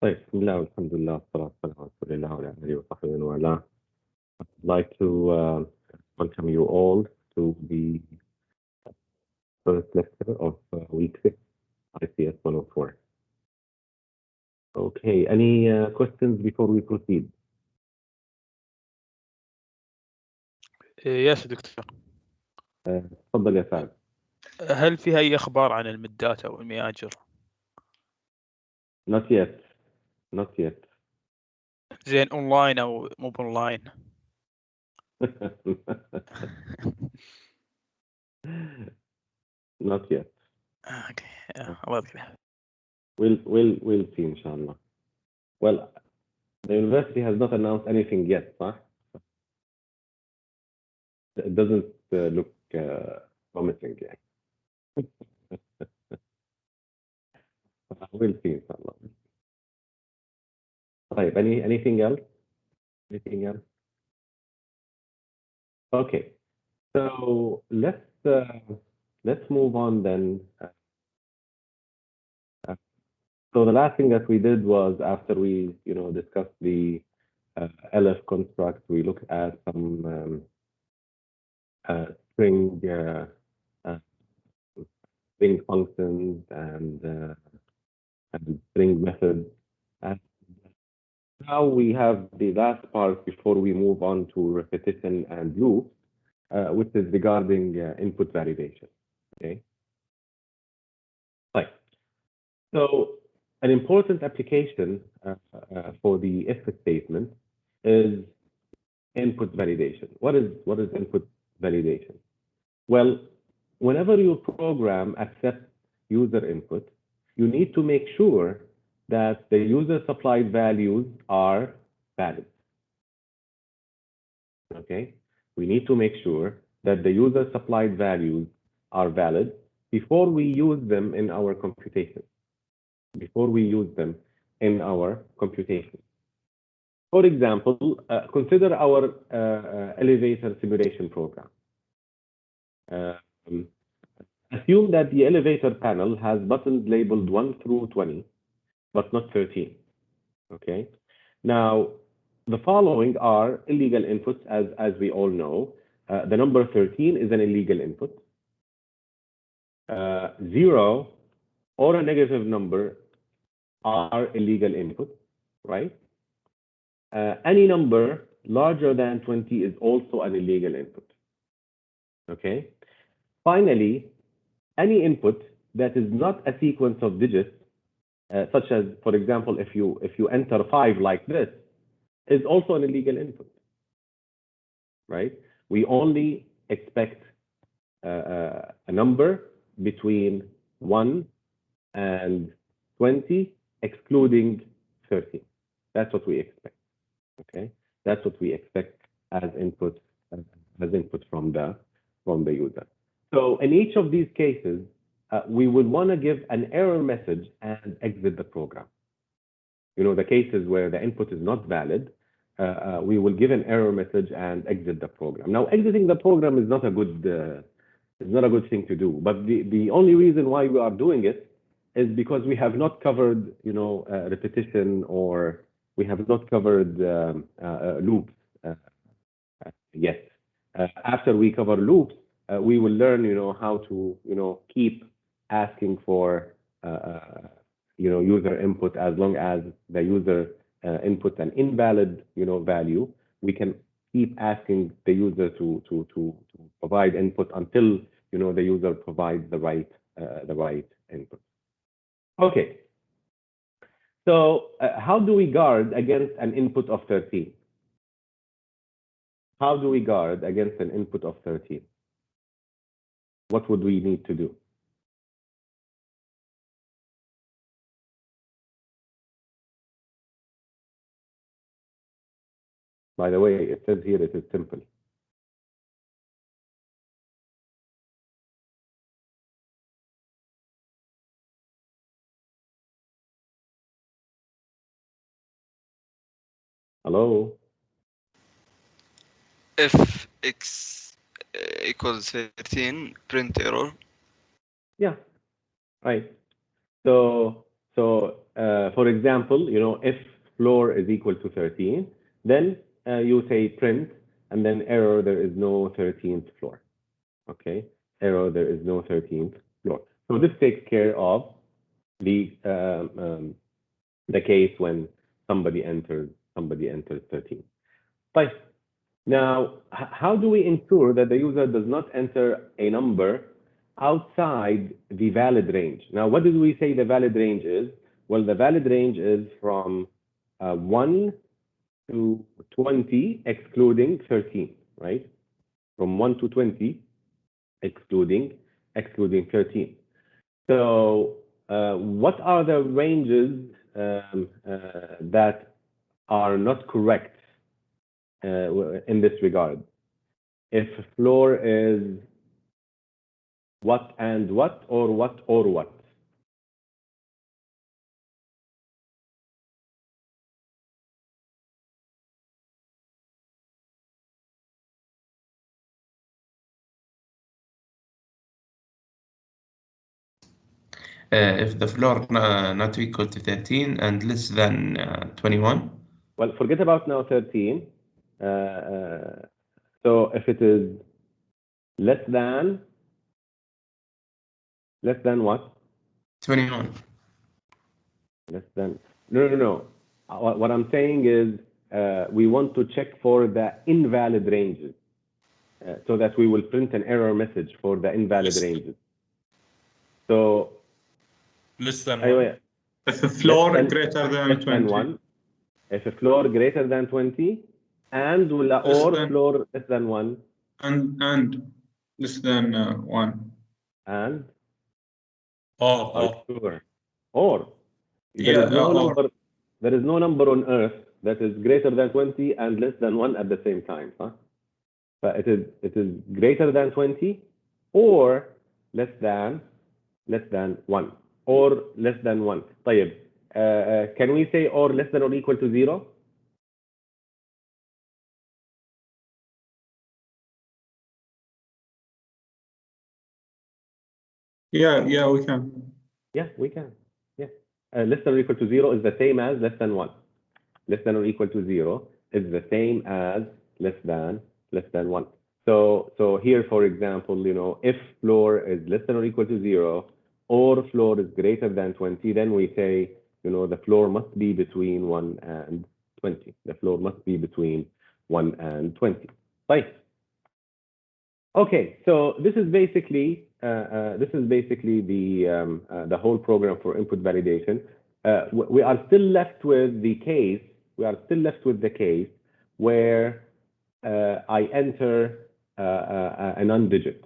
طيب بسم الله والحمد لله والصلاة والسلام على رسول الله وعلى آله وصحبه ومن والاه. I'd like to welcome you all to the first lecture of week 6, ICS 104. Okay, any questions before we proceed? يس دكتور. تفضل يا سعد. هل في أي أخبار عن المدات أو المياجر؟ Not yet. زين أونلاين أو مو بأونلاين؟ Not yet. أوكي الله يذكره. We'll see inshallah. Well, the university has not announced anything yet, صح? It doesn't look promising yet. We'll see inshallah. طيب, anything else? Okay, so let's move on then. So the last thing that we did was, after we discussed the LF construct, we looked at some string functions and string methods. And now we have the last part before we move on to repetition and loop, which is regarding input validation. Okay. Right. So an important application for the if statement is input validation. What is input validation? Well, whenever your program accepts user input, you need to make sure that the user supplied values are valid. Okay, we need to make sure that the user supplied values are valid before we use them in our computation. For example, consider our elevator simulation program. Assume that the elevator panel has buttons labeled 1 through 20, but not 13. Okay. Now, the following are illegal inputs, as we all know. The number 13 is an illegal input. 0 or a negative number are illegal inputs, right? Any number larger than 20 is also an illegal input. Okay. Finally, any input that is not a sequence of digits, such as, for example, if you enter 5 like this, is also an illegal input, right? We only expect a number between 1 and 20, excluding 13. That's what we expect. Okay, that's what we expect as input from the user. So in each of these cases, we would want to give an error message and exit the program. The cases where the input is not valid, we will give an error message and exit the program. Now, exiting the program is not a good thing to do. But the only reason why we are doing it is because we have not covered, repetition, or we have not covered loops yet. After we cover loops, we will learn, how to, keep asking for, user input. As long as the user inputs an invalid, value, we can keep asking the user to provide input until, the user provides the right input. Okay. So how do we guard against an input of 13? How do we guard against an input of 13? What would we need to do? By the way, it says here it is simple. Hello? If x equals 13, print error. Yeah, right. So So for example, if floor is equal to 13, then you say print, and then error, there is no 13th floor. Okay, error, there is no 13th floor. So this takes care of the case when somebody enters 13. But now, how do we ensure that the user does not enter a number outside the valid range? Now, what did we say the valid range is? Well, the valid range is from 1 to 20, excluding 13, right? From 1 to 20, excluding 13. So, what are the ranges that are not correct in this regard? If floor is what and what, or what or what? If the floor not equal to 13 and less than 21. Well, forget about now 13. So if it is less than what? 21. Less than. No. What I'm saying is we want to check for the invalid ranges so that we will print an error message for the invalid ranges. So less than anyway, 1. If the floor than- greater than less 20. than 1. If a floor greater than 20 and or than- floor less than 1 and less than 1. and Or. sure. Or there Yeah, is no or. number. There is no number on Earth that is greater than 20 and less than 1 at the same time. Huh? But it is greater than 20 or less than 1 or less than 1. طيب. Can we say or less than or equal to 0? Yeah, we can. Yeah, we can. Yeah. Less than or equal to 0 is the same as less than 1. Less than or equal to 0 is the same as less than 1. So here, for example, if floor is less than or equal to 0 or floor is greater than 20, then we say, the floor must be between 1 and 20. The floor must be between 1 and 20. Right. Okay, so this is basically the whole program for input validation. We are still left with the case. Where I enter a non-digit.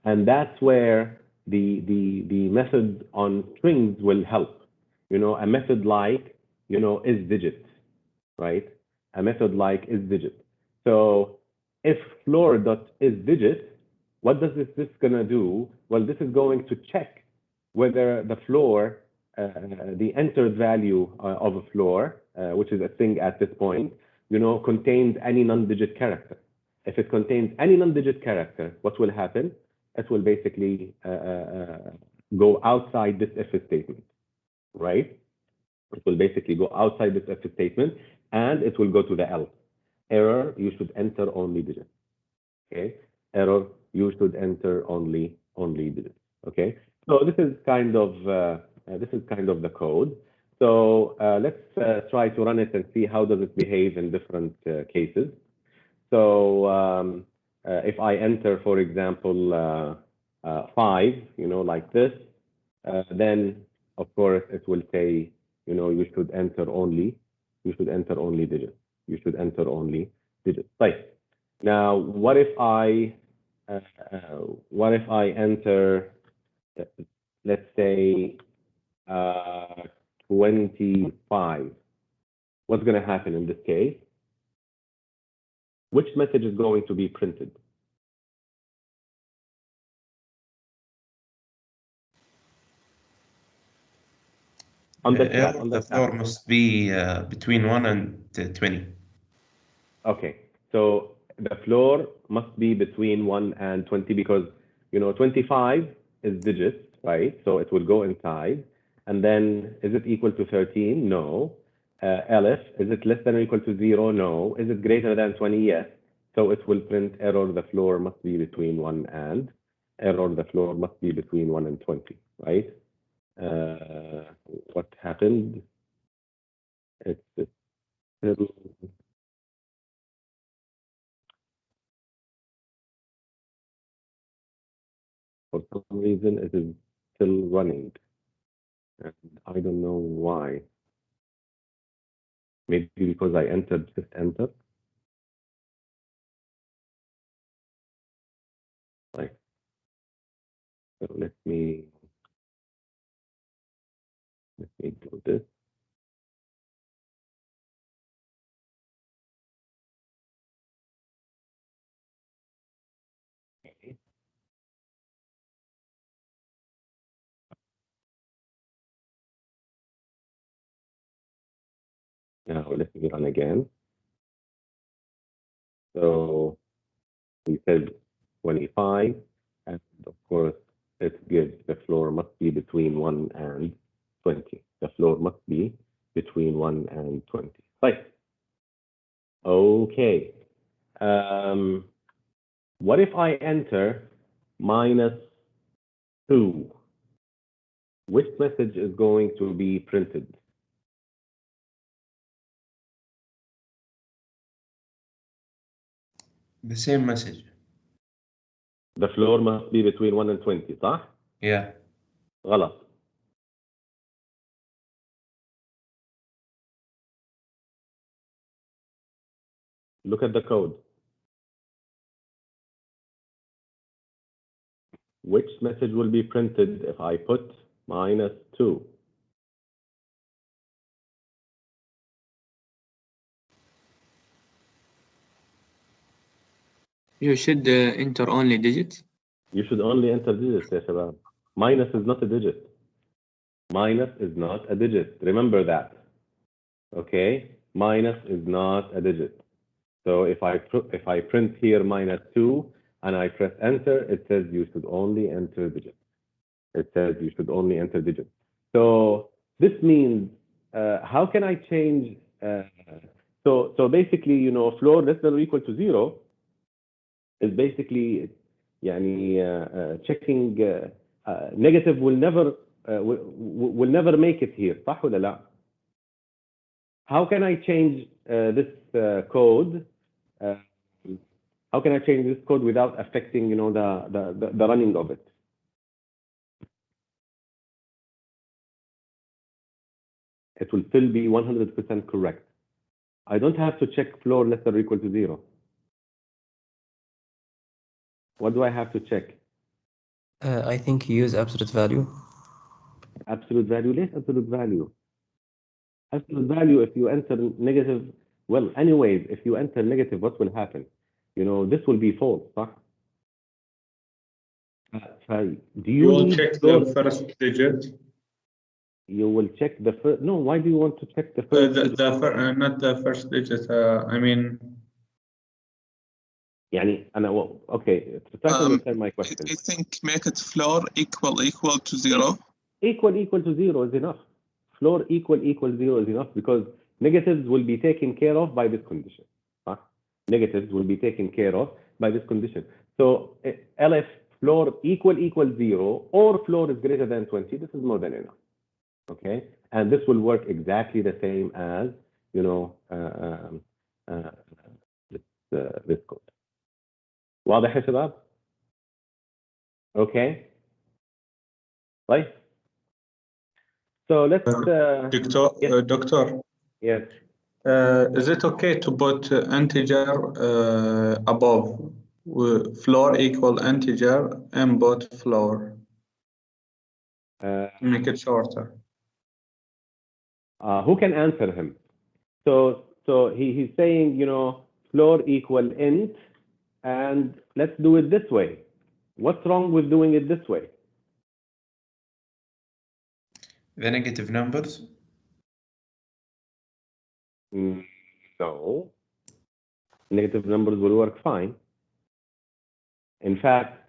And that's where the method on strings will help. A method like is digit, right? A method like is digit. So if floor.isDigit, what does this gonna do? Well, this is going to check whether the floor, the entered value of a floor, which is a thing at this point, contains any non-digit character. If it contains any non-digit character, what will happen? It will basically go outside this if statement, right? It will basically go outside this if statement, and it will go to the else. Error, you should enter only digits. Okay. Error, you should enter only digits. Okay. So this is kind of the code. So let's try to run it and see how does it behave in different cases. So if I enter, for example, 5, like this, then of course it will say, you should enter only digits. You should enter only digits. Right. Now, what if I enter, let's say, 25? What's going to happen in this case? Which message is going to be printed? On the chat, The floor must be between 1 and 20. Okay, so the floor must be between 1 and 20 because 25 is digits right? So it will go inside. And then, is it equal to 13? No. Elif, is it less than or equal to 0? No. Is it greater than 20? Yes. So it will print error, the floor must be between 1 and, error, the floor must be between 1 and 20, right? What happened? It's still, for some reason, it is still running. And I don't know why. Maybe because I entered, just enter. Right. So let me do this. Okay. Now let me run again. So we said 25, and of course it gives the floor must be between 1 and 20. The floor must be between 1 and 20. Right. Okay. What if I enter -2? Which message is going to be printed? The same message. The floor must be between 1 and 20, صح؟ Yeah. غلط. Look at the code. Which message will be printed if I put -2? You should enter only digits. You should only enter digits, يا شباب. Minus is not a digit. Minus is not a digit. Remember that. Okay? Minus is not a digit. So if I print here -2 and I press enter, it says you should only enter digits. It says you should only enter digits. So this means, how can I change? So basically, floor less than or equal to 0 is basically يعني checking negative will never make it here, صح ولا لا? How can I change this code? How can I change this code without affecting, the running of it? It will still be 100% correct. I don't have to check floor less than or equal to 0. What do I have to check? I think you use absolute value. Absolute value. ليش absolute value? Absolute value, if you enter negative, well, anyways, if you enter negative, what will happen? This will be false, صح? Do You you will need check floor? the first digit. You will check the first. No, why do you want to check the first? Not the first digit. I mean, يعني أنا okay. Try to understand my question. I think make it floor equal to 0. Equal to 0 is enough. Floor equal 0 is enough because negatives will be taken care of by this condition. Huh? Negatives will be taken care of by this condition. So LF floor equal 0 or floor is greater than 20, this is more than enough. Okay, and this will work exactly the same as this code. واضح يا شباب؟ Okay. Right. So let's. Doctor. Yes. Is it okay to put integer above floor equal integer input floor? Make it shorter. Who can answer him? So he's saying, floor equal int, and let's do it this way. What's wrong with doing it this way? The negative numbers? No. Negative numbers will work fine. In fact,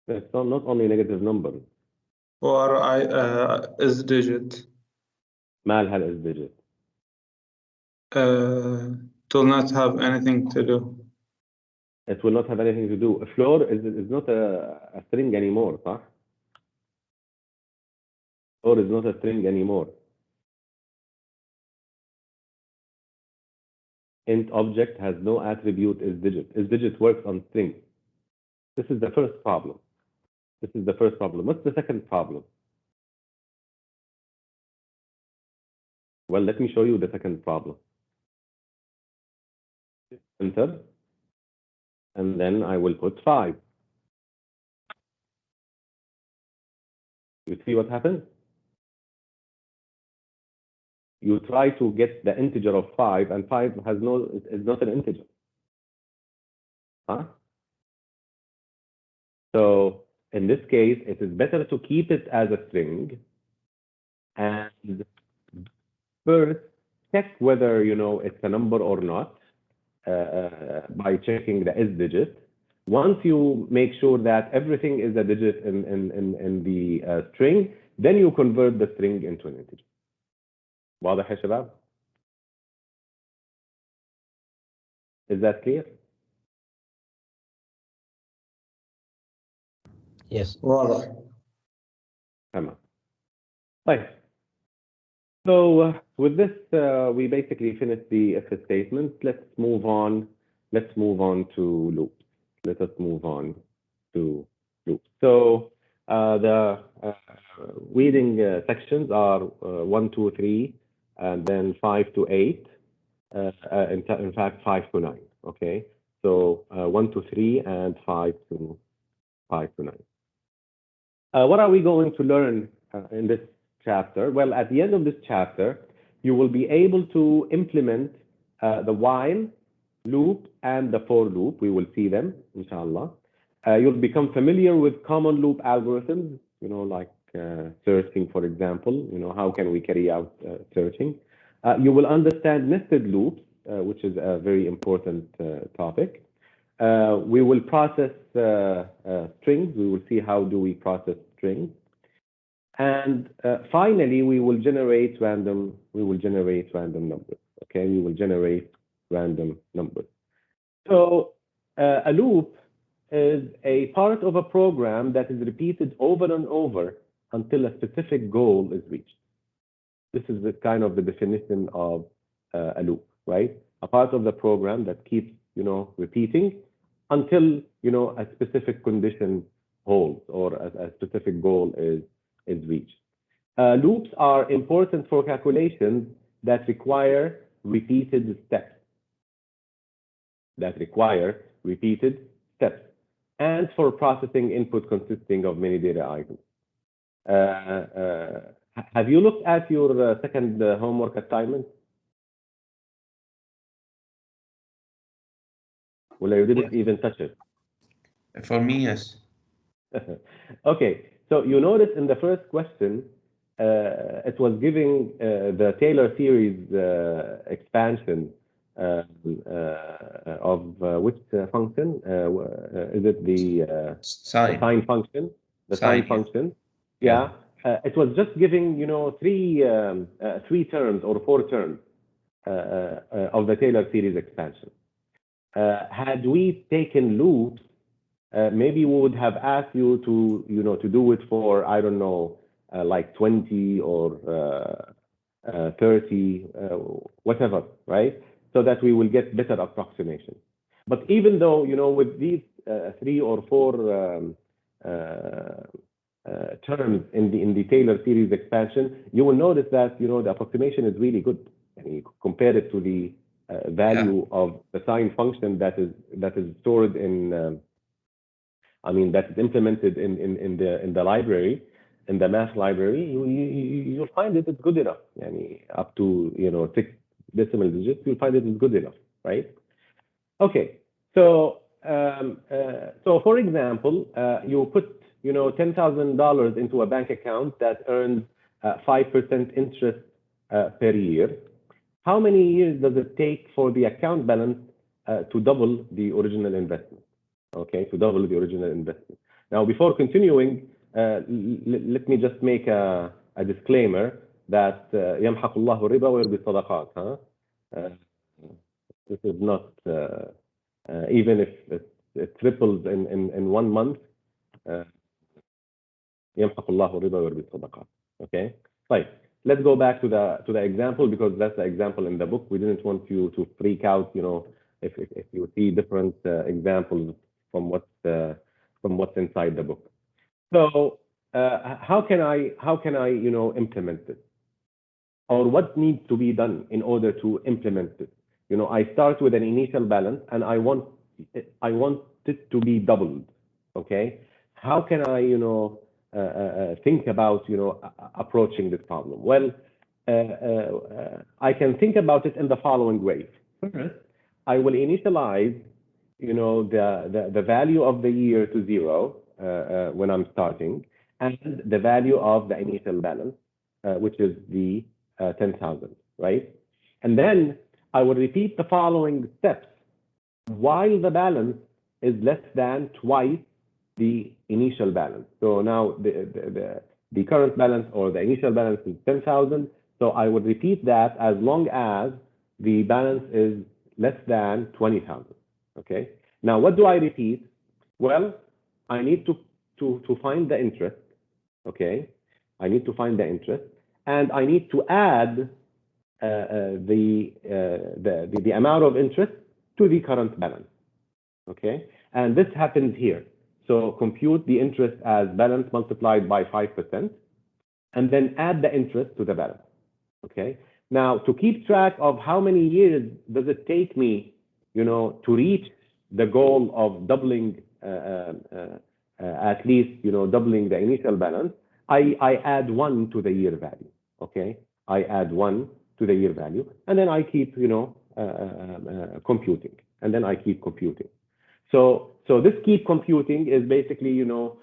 It's not only negative number. or is digit. مالها is digit. Do not have anything to do. It will not have anything to do. A floor is not a string anymore, صح? Floor is not a string anymore. Int object has no attribute is digit. Is digit works on string. This is the first problem. This is the first problem. What's the second problem? Well, let me show you the second problem. Enter. And then I will put 5. You see what happens? You try to get the integer of 5, and 5 is not an integer. Huh? So in this case, it is better to keep it as a string and first check whether it's a number or not by checking the is digit. Once you make sure that everything is a digit in the string, then you convert the string into an integer. واضح يا شباب؟ Is that clear? Yes. واضح. تمام. طيب. So with this, we basically finished the if statement. Let's move on. Let's move on to loops. Let us move on to loops. So the reading sections are 1, 2, 3, and then 5 to 8. In fact, 5 to 9. Okay. So 1 to 3 and 5 to 9. What are we going to learn in this chapter? Well, at the end of this chapter, you will be able to implement the while loop and the for loop. We will see them, inshallah. You'll become familiar with common loop algorithms, like searching, for example. How can we carry out searching? You will understand nested loops, which is a very important topic. We will process strings. We will see how do we process strings. And finally, we will generate random numbers. Okay, we will generate random numbers. So a loop is a part of a program that is repeated over and over until a specific goal is reached. This is the kind of the definition of a loop, right? A part of the program that keeps, repeating until, a specific condition holds or a specific goal is reached. Loops are important for calculations that require repeated steps. And for processing input consisting of many data items. Have you looked at your second homework assignment? Well, you didn't even touch it. For me, yes. Okay, so you notice in the first question, it was giving the Taylor series expansion of which function? Is it the sine function? The sine function. Yeah. It was just giving, three terms or 4 terms of the Taylor series expansion. Had we taken loops, maybe we would have asked you to, to do it for, I don't know, like 20 or 30, whatever, right? So that we will get better approximation. But even though, with these 3 or 4 terms in the Taylor series expansion, you will notice that, the approximation is really good. And you compare it to the value of the sine function that is stored in, that is implemented in the library, in the math library. You'll find it is good enough. Up to 6 decimal digits, you'll find it is good enough, right? Okay, so for example, you put $10,000 into a bank account that earns 5% interest per year. How many years does it take for the account balance to double the original investment. Okay, to double the original investment. Now, before continuing, let me just make a disclaimer that يمحق الله الربا ويربي الصدقات. This is not even if it triples in 1 month. يمحق الله الربا ويربي الصدقات. Okay. طيب. Let's go back to the example, because that's the example in the book. We didn't want you to freak out, you know, if you see different examples from what's inside the book. So how can I you know, implement this, or what needs to be done in order to implement this? You know, I start with an initial balance and I want it to be doubled. Okay, how can I, you know, think about, you know, approaching this problem? Well, I can think about it in the following way. First, I will initialize, you know, the value of the year to 0 when I'm starting, and the value of the initial balance, which is the 10,000, right? And then I will repeat the following steps while the balance is less than twice the initial balance. So now the current balance or the initial balance is 10,000. So I would repeat that as long as the balance is less than 20,000. Okay. Now, what do I repeat? Well, I need to find the interest. Okay. I need to find the interest, and I need to add the amount of interest to the current balance. Okay. And this happens here. So compute the interest as balance multiplied by 5%, and then add the interest to the balance. Okay. Now, to keep track of how many years does it take me, you know, to reach the goal of doubling, at least, you know, doubling the initial balance, I add 1 to the year value. Okay. I add 1 to the year value, and then I keep, you know, computing, and then I keep computing. So this keep computing is basically, you know,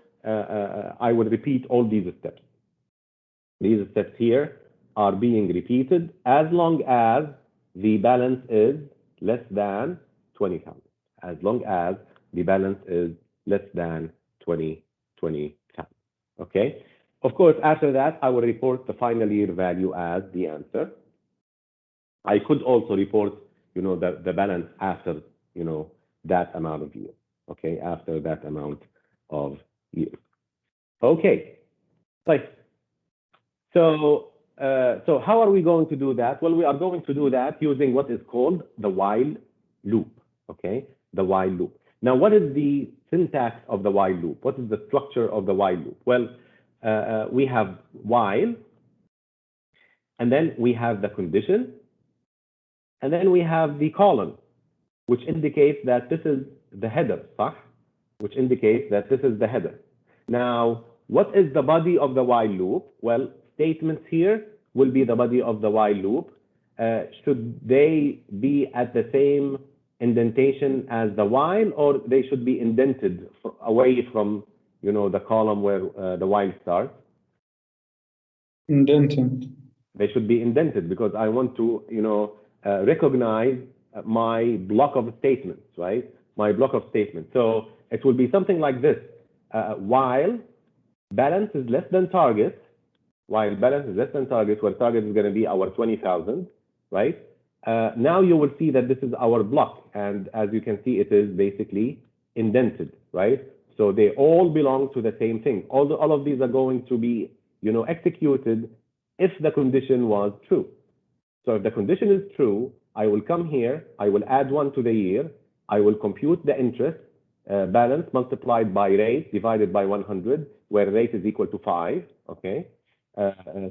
I would repeat all these steps. These steps here are being repeated as long as the balance is less than 20,000. As long as the balance is less than 20,000. Okay. Of course, after that, I will report the final year value as the answer. I could also report, you know, the balance after, you know, that amount of years. Okay, after that amount of years. Okay, right. So how are we going to do that? Well, we are going to do that using what is called the while loop. Okay, the while loop. Now, what is the syntax of the while loop? What is the structure of the while loop? Well, we have while, and then we have the condition, and then we have the colon, which indicates that this is the header, صح? Which indicates that this is the header. Now, what is the body of the while loop? Well, statements here will be the body of the while loop. Should they be at the same indentation as the while, or they should be indented away from, you know, the column where the while starts? Indented. They should be indented because I want to, you know, recognize my block of statements, right? My block of statements. So it will be something like this. While balance is less than target, while balance is less than target, where target is going to be our 20,000, right? Now you will see that this is our block. And as you can see, it is basically indented, right? So they all belong to the same thing. All of these are going to be, you know, executed if the condition was true. So if the condition is true, I will come here, I will add 1 to the year, I will compute the interest balance multiplied by rate divided by 100, where rate is equal to 5, okay?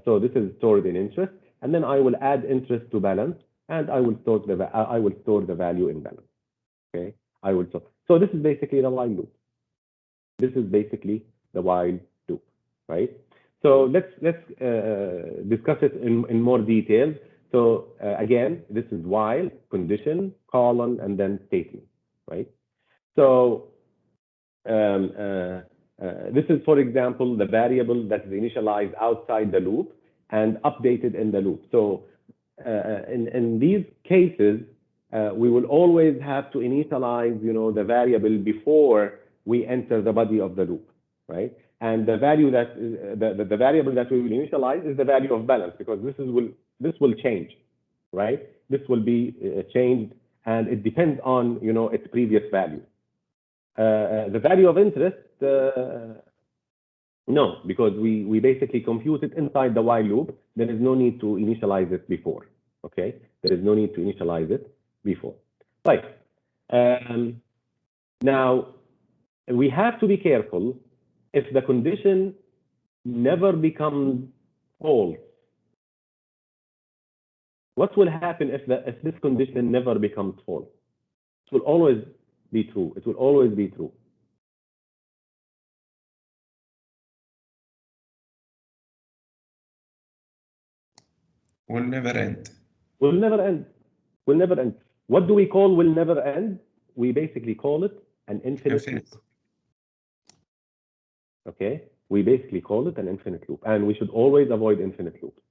So this is stored in interest, and then I will add interest to balance, and I will store the value in balance, okay? So this is basically the while loop. This is basically the while loop, right? So let's discuss it in more detail. So again, this is while, condition, colon, and then statement, right? So this is, for example, the variable that is initialized outside the loop and updated in the loop. So in these cases, we will always have to initialize, the variable before we enter the body of the loop, right? And the value that the variable that we will initialize is the value of balance, because this will change, right? This will be changed, and it depends on its previous value. The value of interest, no, because we basically compute it inside the while loop. There is no need to initialize it before. Okay, there is no need to initialize it before. Right. Now we have to be careful if the condition never becomes false. What will happen if this condition never becomes false? It will always be true. It will always be true. Will never end. Will never end. Will never end. What do we call will never end? We basically call it an infinite loop. Okay? We basically call it an infinite loop, and we should always avoid infinite loops.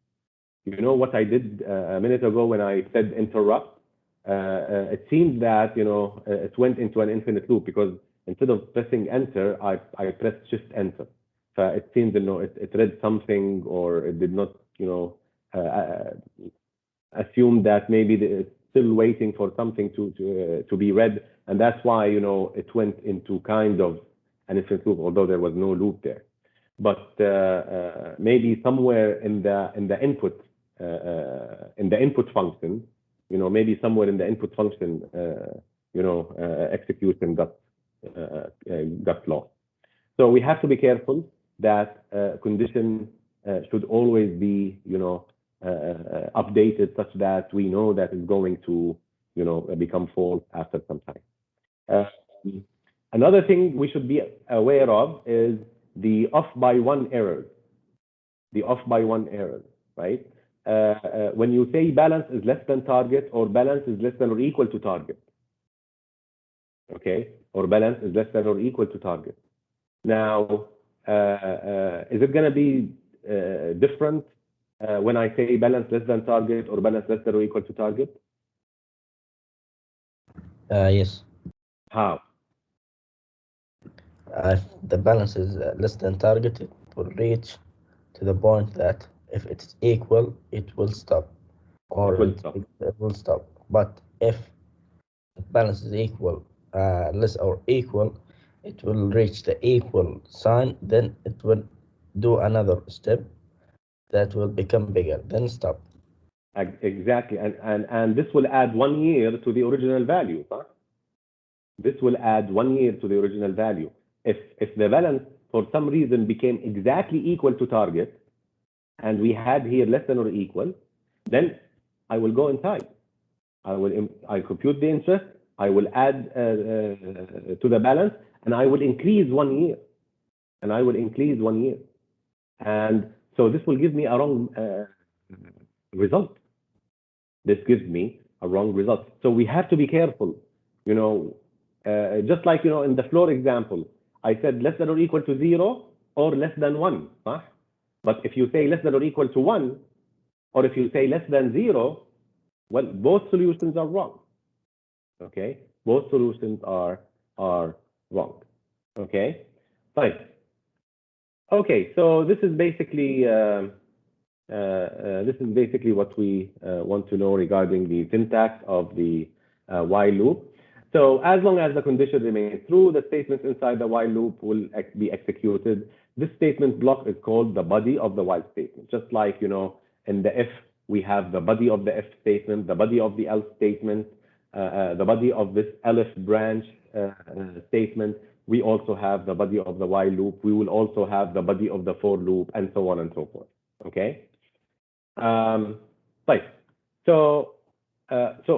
You know what I did a minute ago when I said interrupt? It seems that it went into an infinite loop because instead of pressing enter, I pressed shift enter. So it seems it read something, or it did not assume that maybe it's still waiting for something to be read, and that's why it went into kind of an infinite loop, although there was no loop there. But maybe somewhere in the input function, maybe somewhere in the input function, execution got lost. So we have to be careful that condition should always be updated such that we know that it's going to become false after some time. Another thing we should be aware of is the off by one error. The off by one error, right? When you say balance is less than target, or balance is less than or equal to target, okay? Or balance is less than or equal to target. Now, is it going to be different when I say balance less than target or balance less than or equal to target? Yes. How? If the balance is less than target, it will reach to the point that if it's equal, it will stop, or it will stop. But if the balance is equal, less or equal, it will reach the equal sign, then it will do another step that will become bigger, then stop. Exactly, and this will add 1 year to the original value, huh? This will add 1 year to the original value. If the balance for some reason became exactly equal to target, and we had here less than or equal, then I will go inside. I compute the interest. I will add to the balance, and I will increase 1 year. And I will increase 1 year. And so this will give me a wrong result. This gives me a wrong result. So we have to be careful. Just like in the floor example, I said less than or equal to 0 or less than 1. Huh? But if you say less than or equal to 1, or if you say less than 0, well, both solutions are wrong. Okay, both solutions are wrong. Okay, fine. Okay, so this is basically what we want to know regarding the syntax of the while loop. So as long as the condition remains true, the statements inside the while loop will be executed. This statement block is called the body of the while statement. Just like in the if, we have the body of the if statement, the body of the else statement, the body of this elif branch statement. We also have the body of the while loop. We will also have the body of the for loop, and so on and so forth. Okay. Right. So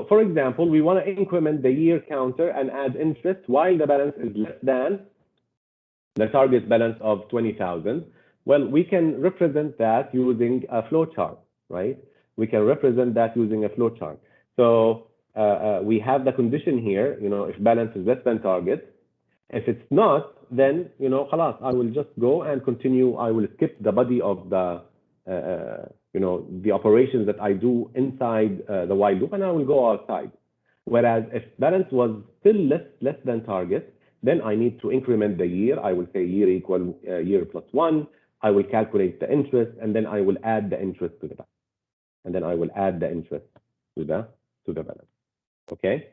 for example, we want to increment the year counter and add interest while the balance is less than the target balance of 20,000. Well, we can represent that using a flowchart, right? We can represent that using a flowchart. So we have the condition here, if balance is less than target. If it's not, then خلاص, I will just go and continue. I will skip the body of the the operations that I do inside the while loop, and I will go outside. Whereas if balance was still less than target, then I need to increment the year. I will say year equal year plus 1. I will calculate the interest, and then I will add the interest to the balance. And then I will add the interest to the balance. Okay?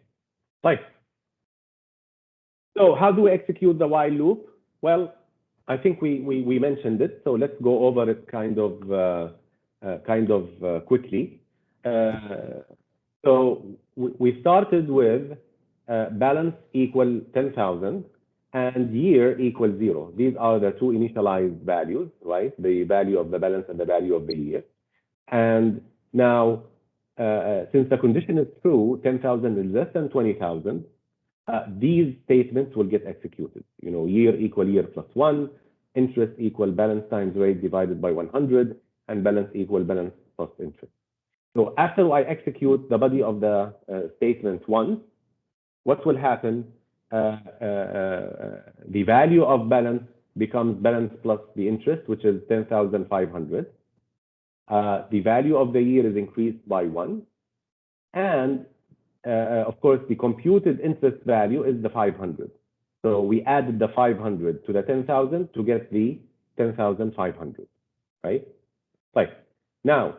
Right. So how do we execute the while loop? Well, I think we mentioned it, so let's go over it kind of quickly. So we started with balance equal 10,000 and year equal 0. These are the two initialized values, right? The value of the balance and the value of the year. And now, since the condition is true, 10,000 is less than 20,000, these statements will get executed. You know, year equal year plus 1, interest equal balance times rate divided by 100, and balance equal balance plus interest. So after I execute the body of the statement once, what will happen? The value of balance becomes balance plus the interest, which is 10,500. The value of the year is increased by 1. And of course, the computed interest value is the 500. So we added the 500 to the 10,000 to get the 10,500, right? Right. Now,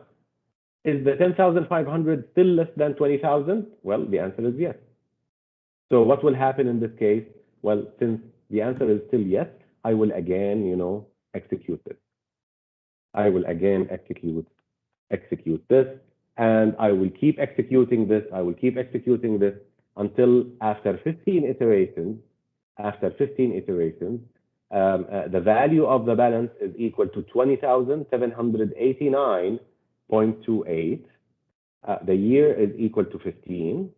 is the 10,500 still less than 20,000? Well, the answer is yes. So what will happen in this case? Well, since the answer is still yes, I will again, execute this. I will again execute this, and I will keep executing this. I will keep executing this until after 15 iterations. After 15 iterations, the value of the balance is equal to 20,789.28. The year is equal to 15,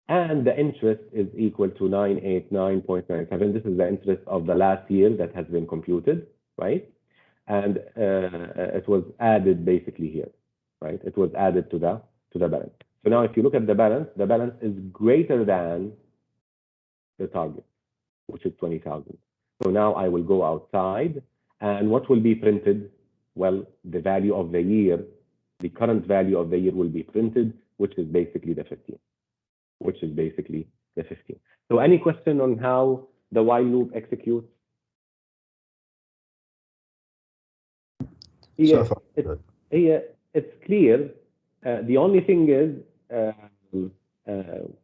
and the interest is equal to 989.97. This is the interest of the last year that has been computed, right? And it was added basically here, right? It was added to the balance. So now, if you look at the balance is greater than the target, which is 20,000. So now I will go outside, and what will be printed? Well, the value of the year, the current value of the year will be printed, which is basically the 15. So any question on how the while loop executes? So far, It's clear. The only thing is,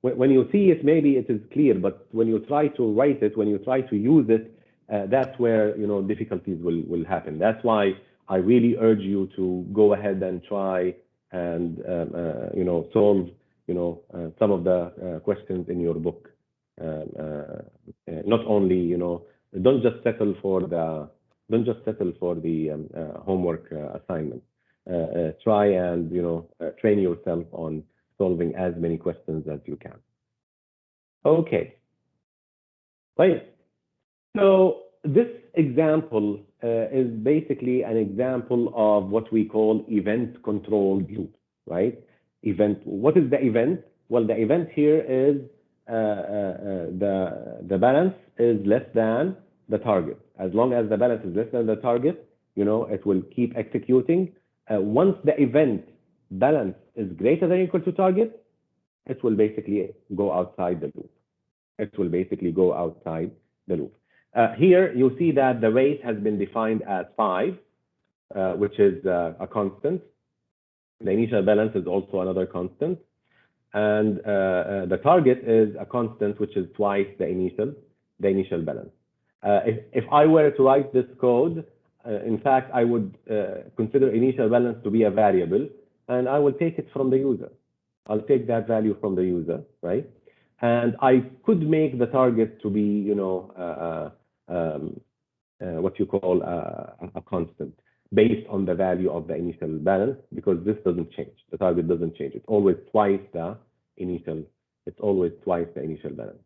when you see it, maybe it is clear, but when you try to write it, when you try to use it, that's where difficulties will happen. That's why I really urge you to go ahead and try and solve some of the questions in your book. Not only don't just settle for the homework assignment. Try and train yourself on solving as many questions as you can. Okay. Right. So this example is basically an example of what we call event-controlled loop, right? What is the event? Well, the event here is the balance is less than the target. As long as the balance is less than the target, it will keep executing. Once the event balance is greater than or equal to target, it will basically go outside the loop. Here, you see that the rate has been defined as 5, which is a constant. The initial balance is also another constant. And the target is a constant, which is twice the initial balance. If I were to write this code, in fact, I would consider initial balance to be a variable, and I will take it from the user. I'll take that value from the user, right? And I could make the target to be, what you call a constant based on the value of the initial balance, because this doesn't change. The target doesn't change. It's always twice the initial balance.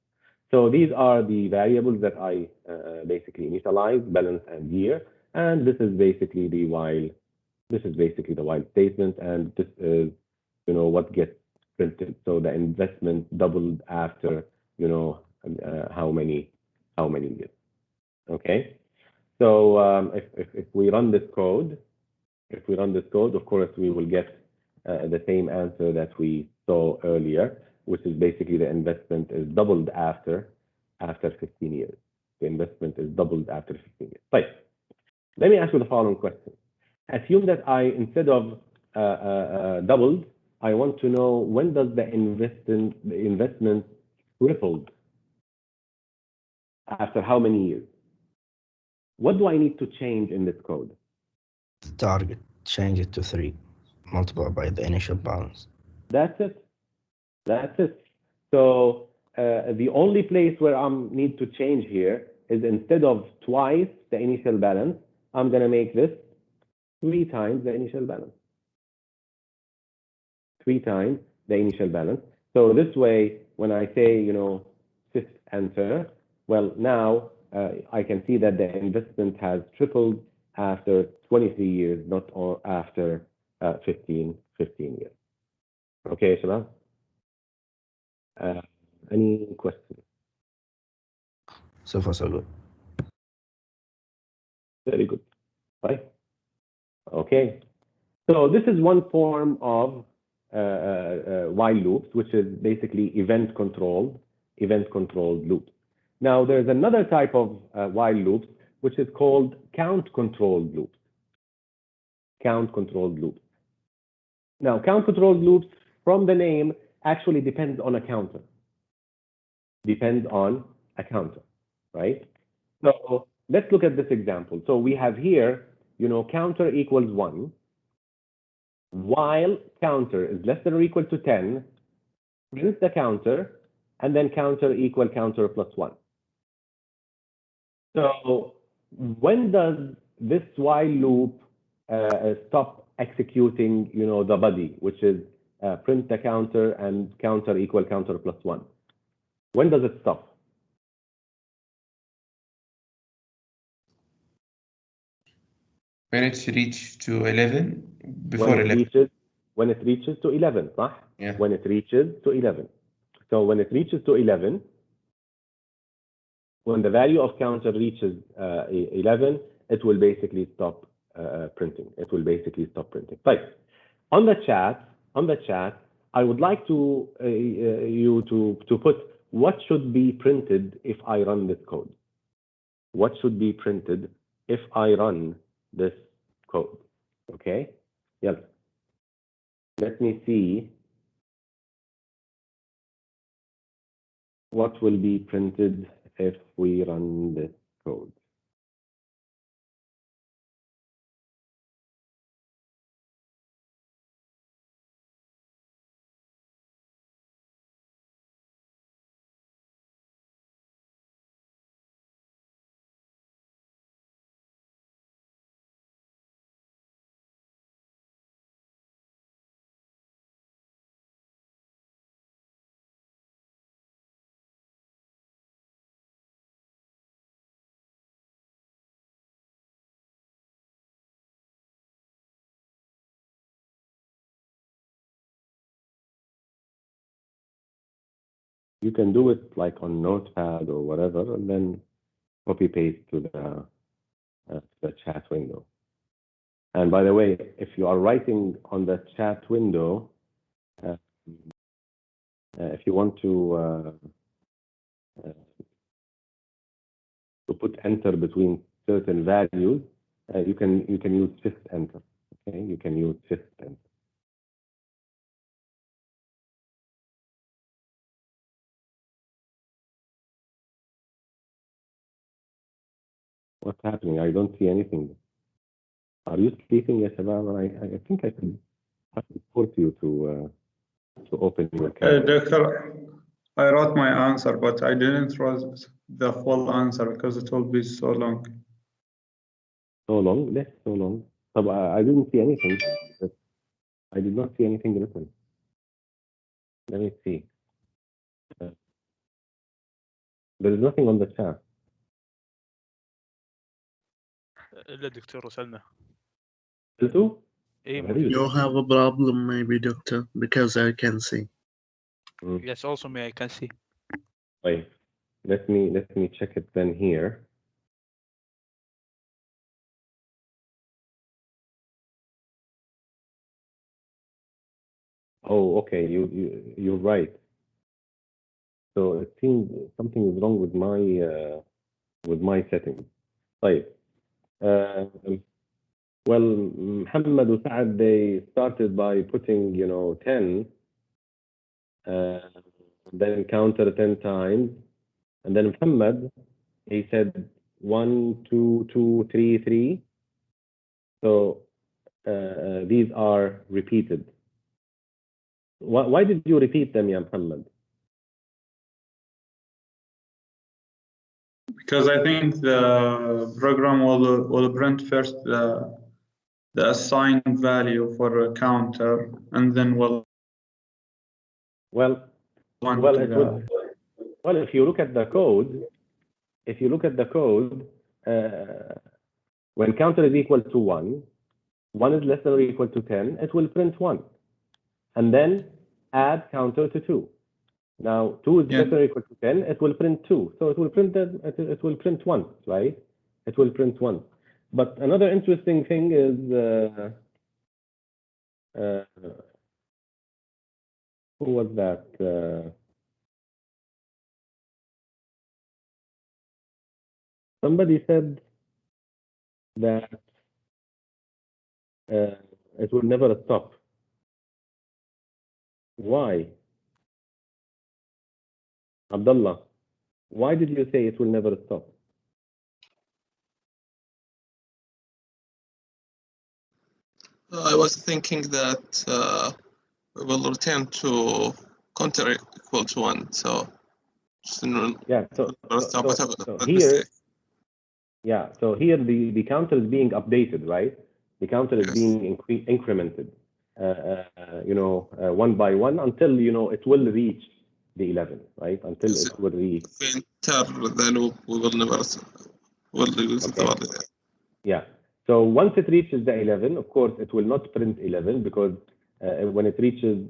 So these are the variables that I basically initialize, balance and year. And this is basically the while statement, and this is what gets printed. So the investment doubled after how many years. Okay. So if we run this code, of course we will get the same answer that we saw earlier. which is basically the investment is doubled after 15 years. The investment is doubled after 15 years. Right. Let me ask you the following question. Assume that I, instead of doubled, I want to know when does the investment tripled? After how many years? What do I need to change in this code? The target, change it to 3, multiplied by the initial balance. That's it. That's it. So the only place where I need to change here is instead of twice the initial balance, I'm going to make this 3 times the initial balance. 3 times the initial balance. So this way, when I say, shift enter, well, now I can see that the investment has tripled after 23 years, not after 15 years. Okay, Shabab? Any questions? So far, so good. Very good. Right? Okay. So this is one form of while loops, which is basically event-controlled loops. Now, there's another type of while loops, which is called count-controlled loops. Count-controlled loops. Now, count-controlled loops, from the name, actually depends on a counter. Depends on a counter, right? So let's look at this example. So we have here, counter equals 1. While counter is less than or equal to 10, print the counter, and then counter equal counter plus 1. So when does this while loop stop executing, the body, which is print the counter and counter equal counter plus 1? When does it stop? When it's reached to 11, before 11. When it reaches to 11, right? Yeah. When it reaches to 11. So when it reaches to 11, when the value of counter reaches 11, it will basically stop printing. It will basically stop printing. Right. On the chat, I would like to you to put what should be printed if I run this code. What should be printed if I run this code? Okay. Yes. Let me see what will be printed if we run this code. You can do it like on Notepad or whatever, and then copy paste to the chat window. And by the way, if you are writing on the chat window, if you want to put enter between certain values, you can use shift enter. Okay, you can use shift enter. What's happening? I don't see anything. Are you sleeping, ya shabab? I think I could force you to open your camera. Doctor, I wrote my answer, but I didn't write the full answer because it will be so long. So long? Yes, so long. But I didn't see anything. I did not see anything written. Let me see. There is nothing on the chat. الا الدكتور وصلنا. قلتوا؟ اي غريب. You have a problem, maybe, doctor, because I can see. Yes, also me I can see. Wait. Let me check it then here. Oh, okay. You're right. So it seems something is wrong with my settings. طيب. Well, Muhammad and Saad, they started by putting, 10, then counter 10 times, and then Muhammad, he said 1, 2, 2, 3, 3. So these are repeated. Why did you repeat them, Ya Muhammad? Because I think the program will print first the assigned value for a counter, and then will Well, if you look at the code, when counter is equal to 1, 1 is less than or equal to 10, it will print 1. And then add counter to 2. Now, 2 is less than or equal to 10, it will print 2. So it will print 1, right? It will print 1. But another interesting thing is who was that? Somebody said that it will never stop. Why? Abdullah, why did you say it will never stop? I was thinking that we will return to counter equal to 1. So, yeah. So here, mistake. yeah. So here the counter is being updated, right? The counter is being incremented, one by one until it will reach the 11, right? Until it will reach. If we enter the loop, we will never lose it. Yeah. So once it reaches the 11, of course, it will not print 11 because when it reaches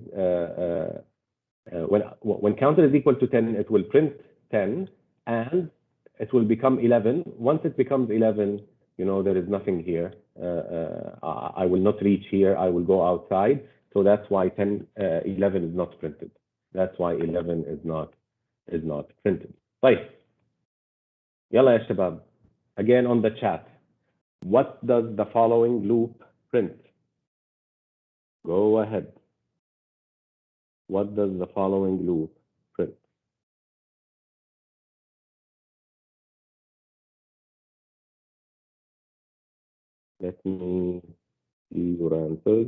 when counter is equal to 10, it will print 10 and it will become 11. Once it becomes 11, there is nothing here. I will not reach here. I will go outside. So that's why 11 is not printed. That's why 11 is not printed. طيب. يلا يا شباب. Again on the chat. What does the following loop print? Go ahead. What does the following loop print? Let me see your answers.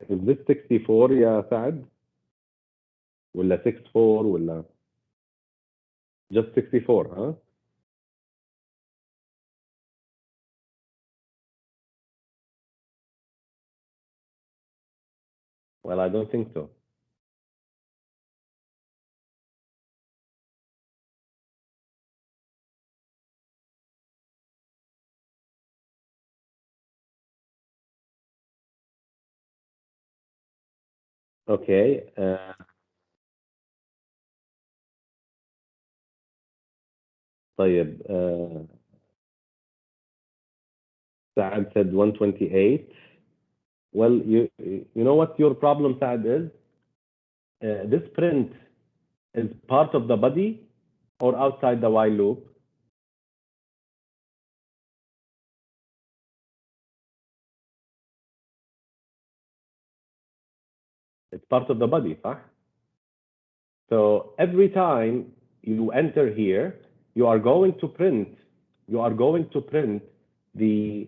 Is this 64 يا سعد؟ ولا 64 ولا just 64, huh? Well, I don't think so. Okay. طيب Saad said 128. Well, you know what your problem, Saad, is? This print is part of the body or outside the while loop? It's part of the body, صح? So every time you enter here, you are going to print the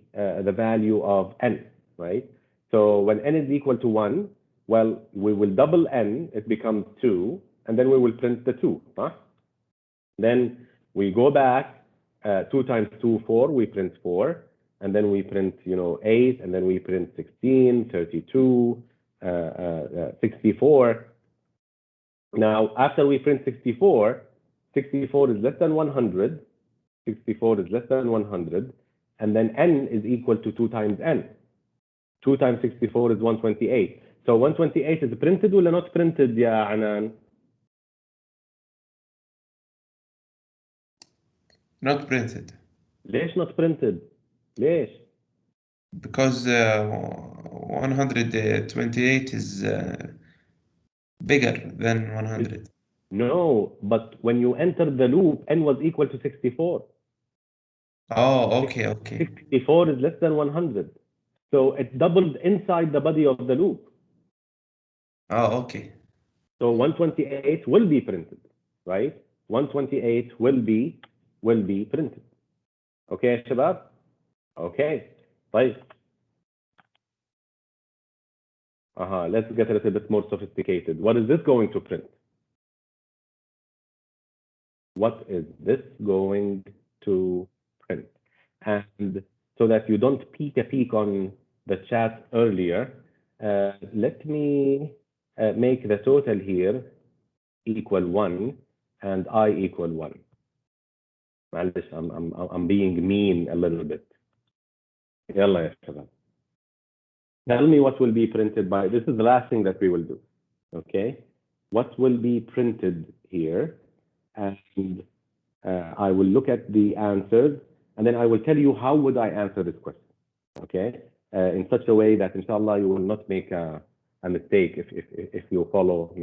value of n, right? So when n is equal to 1, well, we will double n, it becomes 2, and then we will print the 2. Huh? Then we go back, 2 times 2, 4, we print 4, and then we print 8, and then we print 16, 32, 64. Now, after we print 64, 64 is less than 100, 64 is less than 100, and then n is equal to 2 times n. 2 times 64 is 128. So 128 is printed or not printed, يا عنان? Not printed. ليش not printed? ليش؟ Because 128 is bigger than 100. No, but when you enter the loop, n was equal to 64. Oh, okay, okay. 64 is less than 100. So it doubled inside the body of the loop. Oh, okay. So 128 will be printed, right? 128 will be printed. Okay يا شباب؟ Okay. طيب. Let's get a little bit more sophisticated. What is this going to print? What is this going to print? And so that you don't peek a peek on the chat earlier, let me make the total here equal 1 and I equal 1. معلش, I'm being mean a little bit. يلا يا شباب. Tell me what will be printed by, this is the last thing that we will do. Okay? What will be printed here? And I will look at the answers, and then I will tell you how would I answer this question. Okay? In such a way that, inshallah, you will not make a mistake if you follow,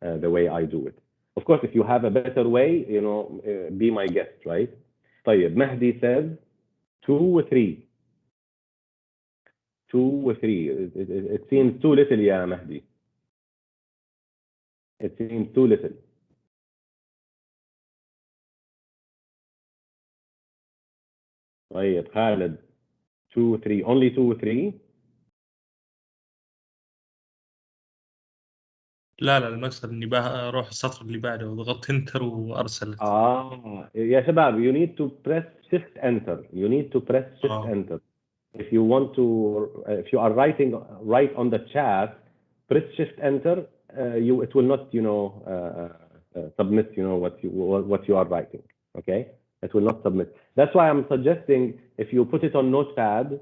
the way I do it. Of course, if you have a better way, be my guest, right? طيب, Mahdi says 2 و 3. 2 و 3. It seems too little, yeah, Mahdi. It seems too little. طيب, Khaled 2 و 3. Only 2 و 3. لا المقصد اني اروح السطر اللي بعده وضغطت انتر وارسلت. يا شباب, you need to press shift enter. You need to press shift enter. If you want to, if you are writing right on the chat, press shift enter. It will not, submit, what you are writing. Okay, it will not submit. That's why I'm suggesting if you put it on Notepad,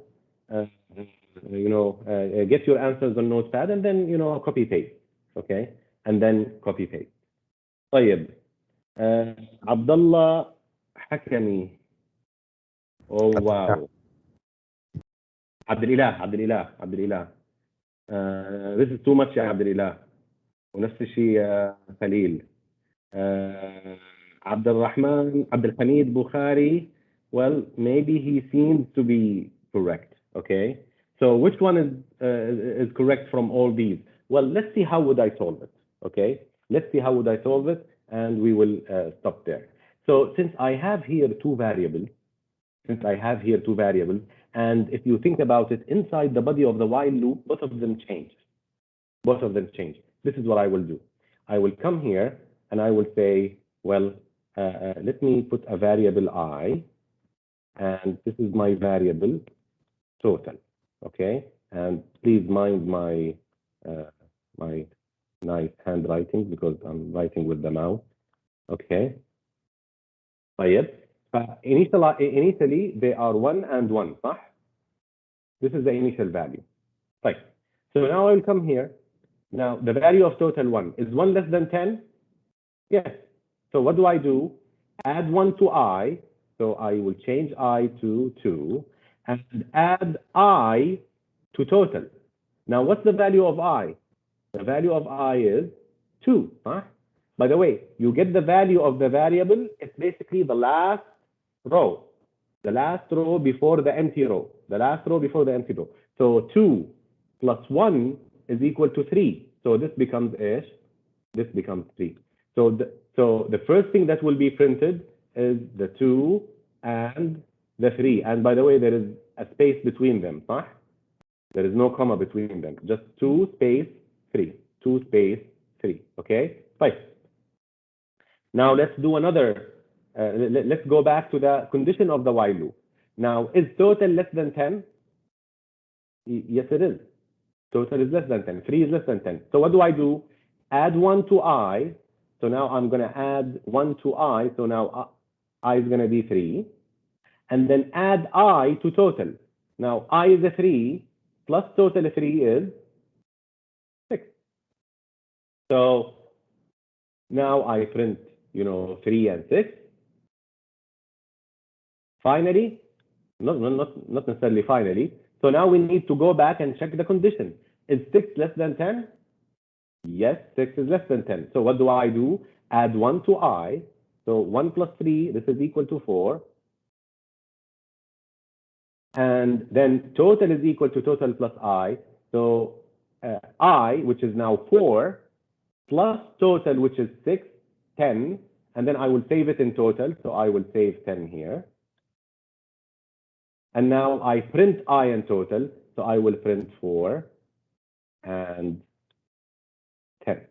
get your answers on Notepad and then copy paste. Okay, and then copy paste. طيب. عبد الله حكمي. Oh wow. عبد الإله. This is too much يا عبد الإله. ونفس الشيء خليل. عبد الحميد بخاري. Well, maybe he seems to be correct. Okay. So which one is correct from all these? Well, let's see how would I solve it. Okay. Let's see how would I solve it, and we will stop there. So since I have here two variables, and if you think about it, inside the body of the while loop, both of them change. This is what I will do. I will come here and I will say, well, let me put a variable I, and this is my variable total. Okay, and please mind my my nice handwriting because I'm writing with the mouse. Okay. طيب. Initially they are 1 and 1, صح? This is the initial value. طيب. So now I'll come here. Now the value of total 1 is 1 less than 10? Yes. So what do I do? Add 1 to I. So I will change I to 2 and add I to total. Now what's the value of I? The value of I is 2. Huh? By the way, you get the value of the variable. It's basically the last row. The last row before the empty row. So 2 plus 1 is equal to 3. So this becomes ish. This becomes 3. So the first thing that will be printed is the 2 and the 3. And by the way, there is a space between them. Huh? There is no comma between them. Just 2 space 3. 2 space 3. Okay? Fine. Now let's do another. Let's go back to the condition of the while loop. Now, is total less than 10? Yes, it is. Total is less than 10. 3 is less than 10. So what do I do? Add 1 to I. So now I'm going to add 1 to I. So now I is going to be 3. And then add I to total. Now I is a 3 plus total 3 is 6. So now I print, 3 and 6. Finally, not necessarily finally. So now we need to go back and check the condition. Is 6 less than 10? Yes, 6 is less than 10. So what do I do? Add 1 to I. So 1 plus 3, this is equal to 4. And then total is equal to total plus I. So I, which is now 4, plus total, which is 6, 10. And then I will save it in total. So I will save 10 here. And now I print I in total. So I will print 4 and 10,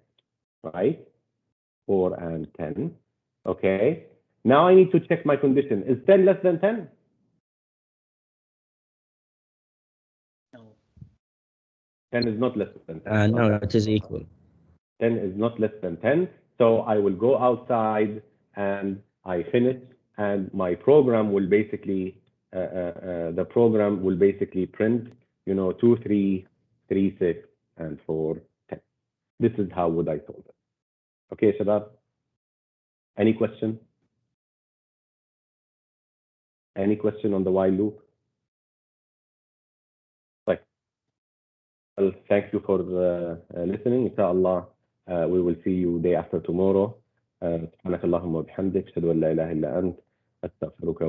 right? 4 and 10. Okay. Now I need to check my condition. Is 10 less than 10? No. 10 is not less than 10. No, it is equal. 10 is not less than 10. So I will go outside and I finish, and my program will basically, the program will basically print, 2, 3, 3, 6, and 4, 10. This is how would I solve it. Okay, Shabab? Any question? Any question on the while loop? Right. Well, thank you for listening. Inshallah, we will see you day after tomorrow. سبحانك اللهم وبحمدك أشهد أن لا إله إلا أنت أستغفرك